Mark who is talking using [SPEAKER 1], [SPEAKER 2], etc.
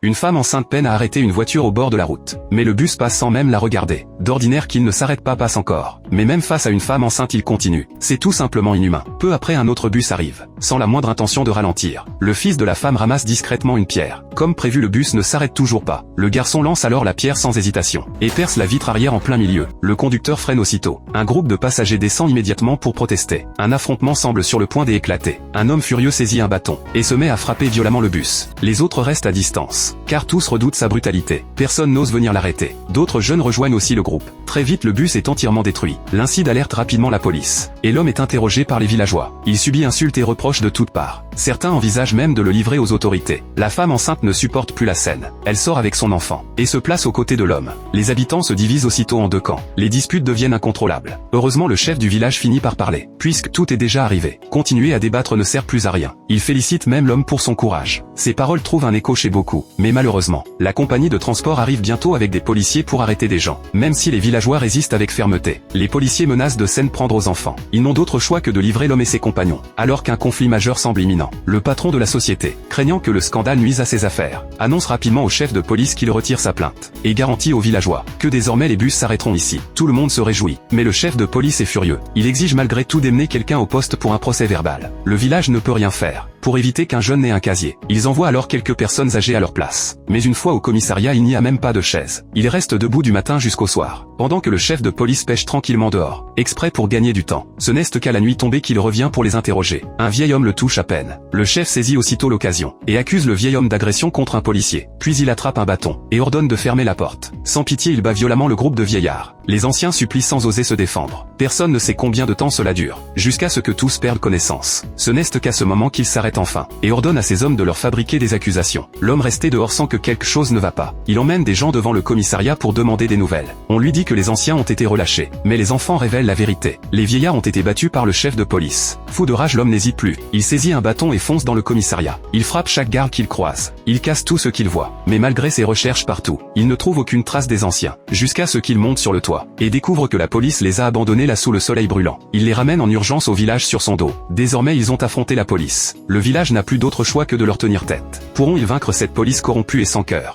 [SPEAKER 1] Une femme enceinte peine à arrêter une voiture au bord de la route. Mais le bus passe sans même la regarder. D'ordinaire qu'il ne s'arrête pas passe encore. Mais même face à une femme enceinte il continue. C'est tout simplement inhumain. Peu après un autre bus arrive. Sans la moindre intention de ralentir. Le fils de la femme ramasse discrètement une pierre. Comme prévu le bus ne s'arrête toujours pas. Le garçon lance alors la pierre sans hésitation. Et perce la vitre arrière en plein milieu. Le conducteur freine aussitôt. Un groupe de passagers descend immédiatement pour protester. Un affrontement semble sur le point d'éclater. Un homme furieux saisit un bâton. Et se met à frapper violemment le bus. Les autres restent à distance. Car tous redoutent sa brutalité. Personne n'ose venir l'arrêter. D'autres jeunes rejoignent aussi le groupe. Très vite le bus est entièrement détruit. L'incident alerte rapidement la police. Et l'homme est interrogé par les villageois. Il subit insultes et reproches de toutes parts. Certains envisagent même de le livrer aux autorités. La femme enceinte ne supporte plus la scène. Elle sort avec son enfant. Et se place aux côtés de l'homme. Les habitants se divisent aussitôt en deux camps. Les disputes deviennent incontrôlables. Heureusement le chef du village finit par parler. Puisque tout est déjà arrivé. Continuer à débattre ne sert plus à rien. Il félicite même l'homme pour son courage. Ces paroles trouvent un écho chez beaucoup. Mais malheureusement, la compagnie de transport arrive bientôt avec des policiers pour arrêter des gens. Même si les villageois résistent avec fermeté. Les policiers menacent de s'en prendre aux enfants. Ils n'ont d'autre choix que de livrer l'homme et ses compagnons. Alors qu'un conflit majeur semble imminent. Le patron de la société, craignant que le scandale nuise à ses affaires, annonce rapidement au chef de police qu'il retire sa plainte. Et garantit aux villageois que désormais les bus s'arrêteront ici. Tout le monde se réjouit. Mais le chef de police est furieux. Il exige malgré tout d'amener quelqu'un au poste pour un procès verbal. Le village ne peut rien faire. Pour éviter qu'un jeune n'ait un casier. Ils envoient alors quelques personnes âgées à leur place. Mais une fois au commissariat il n'y a même pas de chaise. Il reste debout du matin jusqu'au soir. Pendant que le chef de police pêche tranquillement dehors. Exprès pour gagner du temps. Ce n'est qu'à la nuit tombée qu'il revient pour les interroger. Un vieil homme le touche à peine. Le chef saisit aussitôt l'occasion. Et accuse le vieil homme d'agression contre un policier. Puis il attrape un bâton. Et ordonne de fermer la porte. Sans pitié il bat violemment le groupe de vieillards. Les anciens supplient sans oser se défendre. Personne ne sait combien de temps cela dure. Jusqu'à ce que tous perdent connaissance. Ce n'est qu'à ce moment qu'il s'arrête enfin. Et ordonne à ses hommes de leur fabriquer des accusations. L'homme resté dehors sent que quelque chose ne va pas. Il emmène des gens devant le commissariat pour demander des nouvelles. On lui dit que les anciens ont été relâchés. Mais les enfants révèlent la vérité. Les vieillards ont été battus par le chef de police. Fou de rage l'homme n'hésite plus. Il saisit un bâton et fonce dans le commissariat. Il frappe chaque garde qu'il croise. Il casse tout ce qu'il voit. Mais malgré ses recherches partout, il ne trouve aucune trace des anciens. Jusqu'à ce qu'il monte sur le toit. Et découvre que la police les a abandonnés là sous le soleil brûlant. Il les ramène en urgence au village sur son dos. Désormais ils ont affronté la police. Le village n'a plus d'autre choix que de leur tenir tête. Pourront-ils vaincre cette police corrompue et sans cœur?